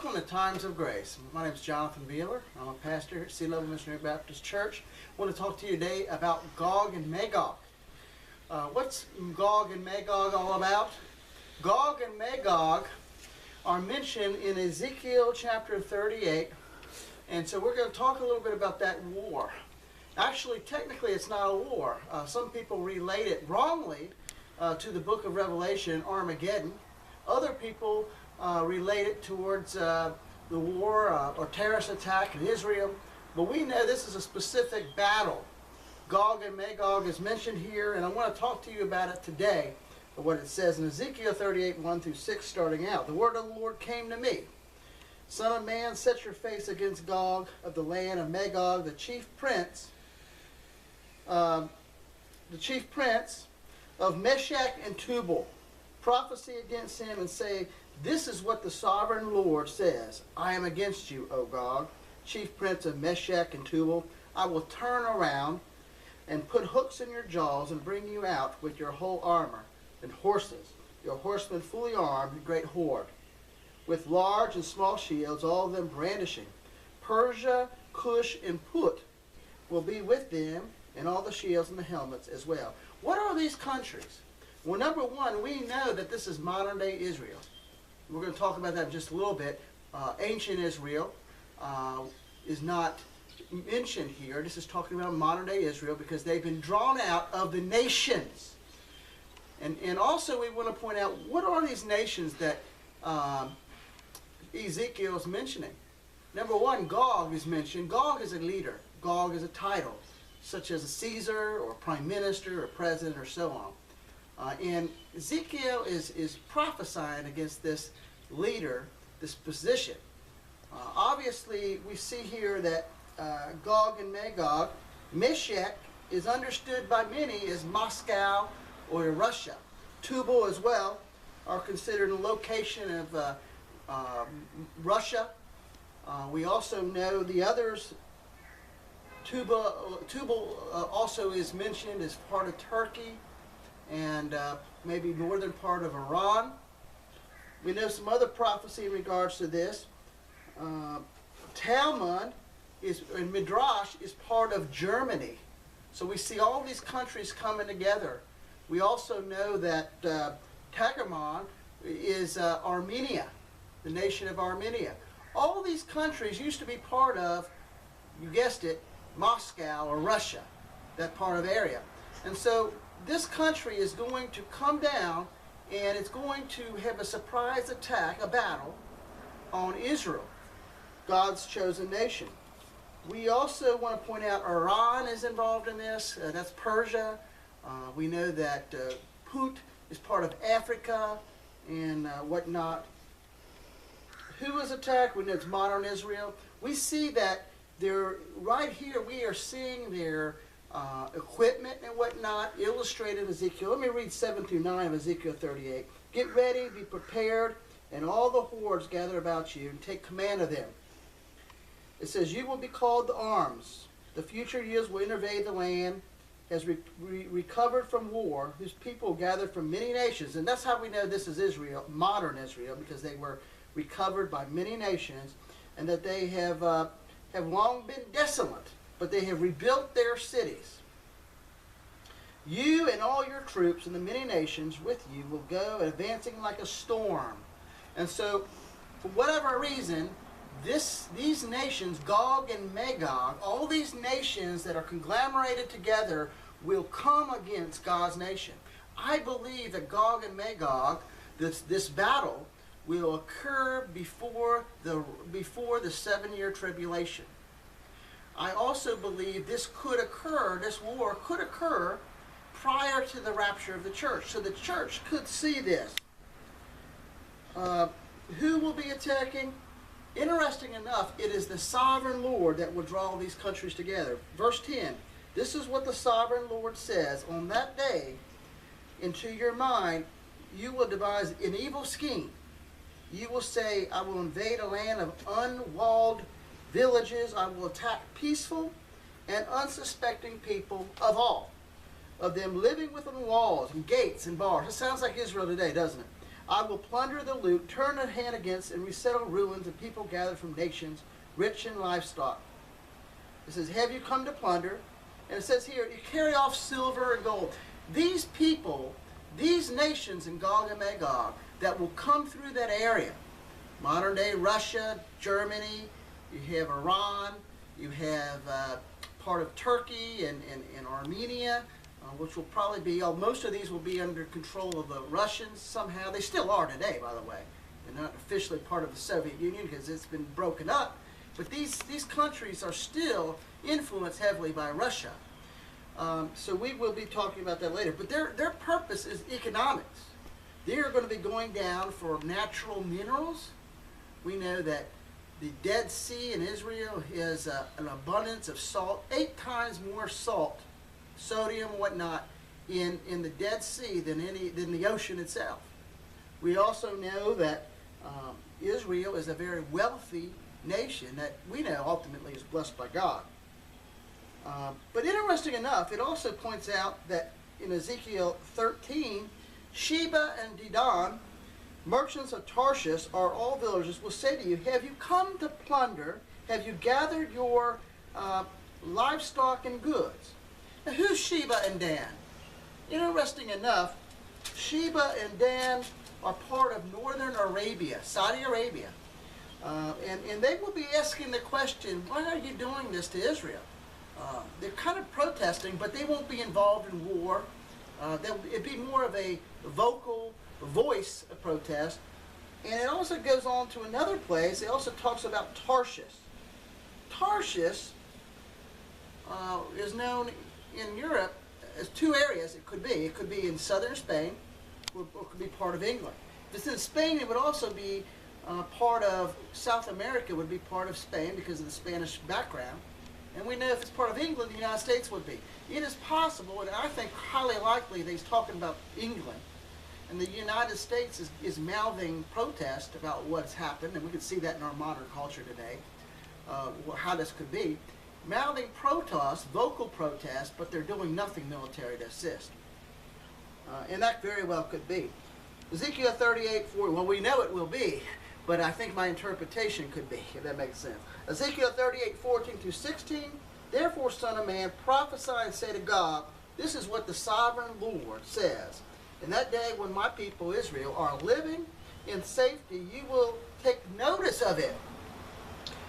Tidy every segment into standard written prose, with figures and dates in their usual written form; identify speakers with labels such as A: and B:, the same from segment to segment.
A: Welcome to Times of Grace. My name is Jonathan Beeler. I'm a pastor here at Sea Level Missionary Baptist Church. I want to talk to you today about Gog and Magog. What's Gog and Magog all about? Gog and Magog are mentioned in Ezekiel chapter 38, and so we're going to talk a little bit about that war. Actually, technically, it's not a war. Some people relate it wrongly to the book of Revelation, Armageddon. Other people relate it towards the war or terrorist attack in Israel. But we know this is a specific battle. Gog and Magog is mentioned here, and I want to talk to you about it today, what it says in Ezekiel 38, 1 through 6, starting out. The word of the Lord came to me. Son of man, set your face against Gog of the land of Magog, the chief prince of Meshach and Tubal. Prophesy against him and say, this is what the sovereign Lord says. I am against you, O Gog, chief prince of Meshach and Tubal. I will turn around and put hooks in your jaws and bring you out with your whole armor and horses, your horsemen fully armed, a great horde, with large and small shields, all of them brandishing. Persia, Cush, and Put will be with them, and all the shields and the helmets as well. What are these countries? Well, number one, we know that this is modern-day Israel. We're going to talk about that in just a little bit. Ancient Israel is not mentioned here. This is talking about modern-day Israel because they've been drawn out of the nations. And also we want to point out, what are these nations that Ezekiel is mentioning? Number one, Gog is mentioned. Gog is a leader. Gog is a title, such as a Caesar or prime minister or president or so on. And Ezekiel is prophesying against this leader, this position. Obviously, we see here that Gog and Magog, Meshach is understood by many as Moscow or Russia. Tubal as well are considered a location of Russia. We also know the others. Tubal also is mentioned as part of Turkey and maybe northern part of Iran. We know some other prophecy in regards to this. Talmud and Midrash is part of Germany. So we see all these countries coming together. We also know that Tagamon is Armenia, the nation of Armenia. All these countries used to be part of, you guessed it, Moscow or Russia, that part of area. And so this country is going to come down and it's going to have a surprise attack, a battle, on Israel, God's chosen nation. We also want to point out Iran is involved in this. That's Persia. We know that Put is part of Africa and whatnot. Who is attacked? We know it's modern Israel. We see that they're right here. We are seeing their equipment and whatnot illustrated in Ezekiel. Let me read 7 through 9 of Ezekiel 38. Get ready, be prepared, and all the hordes gather about you, and take command of them. It says, you will be called to arms. The future years will invade the land, has recovered from war, whose people gathered from many nations. And that's how we know this is Israel, modern Israel, because they were recovered by many nations, and that they have long been desolate, but they have rebuilt their cities. You and all your troops and the many nations with you will go advancing like a storm. And so, for whatever reason, these nations, Gog and Magog, all these nations that are conglomerated together will come against God's nation. I believe that Gog and Magog, this battle, will occur before the 7-year tribulation. I also believe this war could occur prior to the rapture of the church. So the church could see this. Who will be attacking? Interesting enough, it is the sovereign Lord that will draw these countries together. Verse 10, this is what the sovereign Lord says. On that day, into your mind, you will devise an evil scheme. You will say, I will invade a land of unwalled villages. I will attack peaceful and unsuspecting people of all of them living within walls and gates and bars. It sounds like Israel today, doesn't it? I will plunder the loot, turn a hand against, and resettle ruins, and people gathered from nations, rich in livestock. It says, have you come to plunder? And it says here, you carry off silver and gold. These people, these nations in Gog and Magog that will come through that area, modern day Russia, Germany, you have Iran, you have part of Turkey and Armenia, which will probably be, most of these will be under control of the Russians somehow. They still are today, by the way. They're not officially part of the Soviet Union because it's been broken up. But these countries are still influenced heavily by Russia. So we will be talking about that later. But their purpose is economics. They are going to be going down for natural minerals. We know that the Dead Sea in Israel has an abundance of salt, 8 times more salt, sodium, whatnot, in the Dead Sea than the ocean itself. We also know that Israel is a very wealthy nation that we know ultimately is blessed by God. But interesting enough, it also points out that in Ezekiel 13, Sheba and Dedan, merchants of Tarshish, are all villagers, will say to you, have you come to plunder? Have you gathered your livestock and goods? Now, who's Sheba and Dan? Interesting enough, Sheba and Dan are part of northern Arabia, Saudi Arabia. And they will be asking the question, why are you doing this to Israel? They're kind of protesting, but they won't be involved in war. It'd be more of a vocal voice of protest. And it also goes on to another place. It also talks about Tarshish. Tarshish is known in Europe as 2 areas. It could be. It could be in southern Spain, or it could be part of England. If it's in Spain, it would also be part of South America, would be part of Spain because of the Spanish background. And we know if it's part of England, the United States would be. It is possible, and I think highly likely, that he's talking about England. And the United States is mouthing protest about what's happened, and we can see that in our modern culture today, how this could be. Mouthing protest, vocal protest, but they're doing nothing military to assist. And that very well could be. Ezekiel 38:40, well, we know it will be, but I think my interpretation could be, if that makes sense. Ezekiel 38:14-16, therefore, son of man, prophesy and say to God, this is what the sovereign Lord says. In that day when my people Israel are living in safety, you will take notice of it.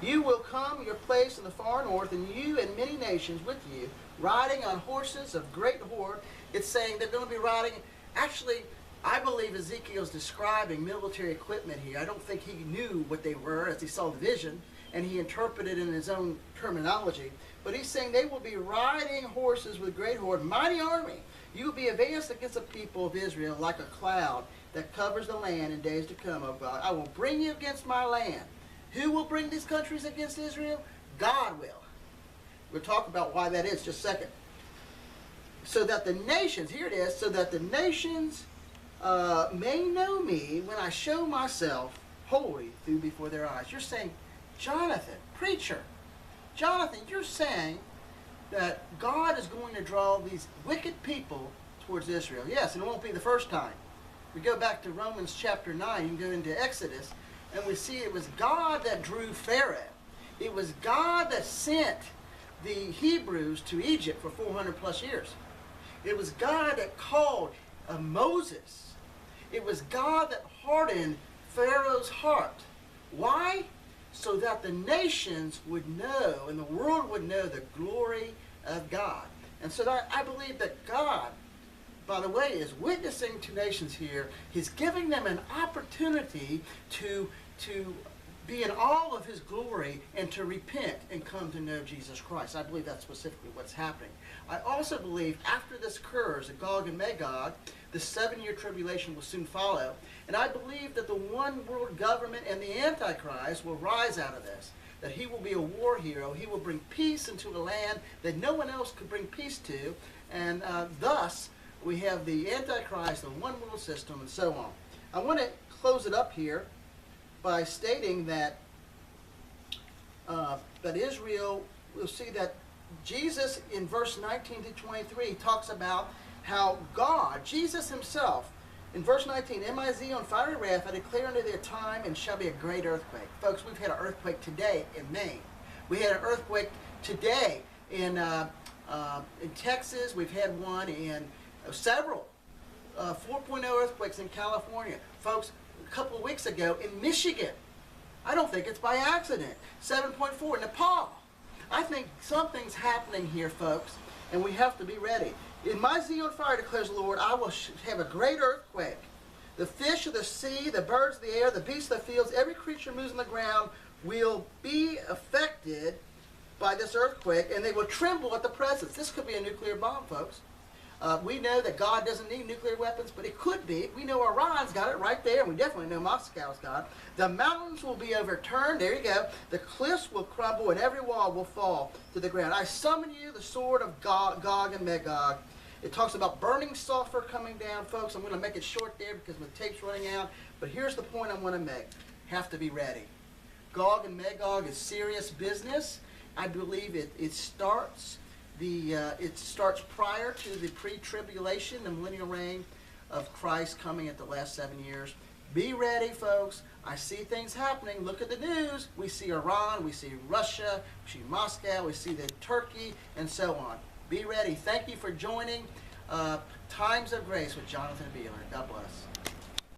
A: You will come your place in the far north, and you and many nations with you, riding on horses of great horde. It's saying they're going to be riding. Actually, I believe Ezekiel's describing military equipment here. I don't think he knew what they were as he saw the vision, and he interpreted in his own terminology. But he's saying they will be riding horses with great horde, mighty army. You will be advanced against the people of Israel like a cloud that covers the land in days to come, O God. I will bring you against my land. Who will bring these countries against Israel? God will. We'll talk about why that is just a second. So that the nations, here it is, so that the nations may know me when I show myself holy through before their eyes. You're saying, Jonathan, preacher, Jonathan, you're saying that God is going to draw these wicked people towards Israel. Yes, and it won't be the first time. We go back to Romans chapter 9 and go into Exodus, and we see it was God that drew Pharaoh. It was God that sent the Hebrews to Egypt for 400 plus years. It was God that called Moses. It was God that hardened Pharaoh's heart. Why? So that the nations would know and the world would know the glory of God. And so I believe that God, by the way, is witnessing to nations here. He's giving them an opportunity to be in awe of his glory and to repent and come to know Jesus Christ. I believe that's specifically what's happening. I also believe after this occurs at Gog and Magog, the 7-year tribulation will soon follow. And I believe that the one world government and the Antichrist will rise out of this. That he will be a war hero. He will bring peace into a land that no one else could bring peace to. And thus, we have the Antichrist, the one world system, and so on. I want to close it up here by stating that that Israel, we'll see that Jesus in verse 19 to 23 talks about how God, Jesus himself, In verse 19, M-I-Z on fiery wrath, I declare unto thee a time, and shall be a great earthquake. Folks, we've had an earthquake today in Maine. We had an earthquake today in Texas. We've had one in several 4.0 earthquakes in California. Folks, a couple of weeks ago in Michigan. I don't think it's by accident. 7.4 in Nepal. I think something's happening here, folks, and we have to be ready. In my zeal and fire, declares the Lord, I will have a great earthquake. The fish of the sea, the birds of the air, the beasts of the fields, every creature moves on the ground will be affected by this earthquake, and they will tremble at the presence. This could be a nuclear bomb, folks. We know that God doesn't need nuclear weapons, but it could be. We know Iran's got it right there, and we definitely know Moscow's got it. The mountains will be overturned. There you go. The cliffs will crumble, and every wall will fall to the ground. I summon you, the sword of Gog and Magog. It talks about burning sulfur coming down, folks. I'm going to make it short there because my tape's running out. But here's the point I want to make. Have to be ready. Gog and Magog is serious business. I believe it starts prior to the pre-tribulation, the millennial reign of Christ coming at the last 7 years. Be ready, folks. I see things happening. Look at the news. We see Iran, we see Russia, we see Moscow, we see the Turkey, and so on. Be ready. Thank you for joining Times of Grace with Jonathan Beeler. God bless.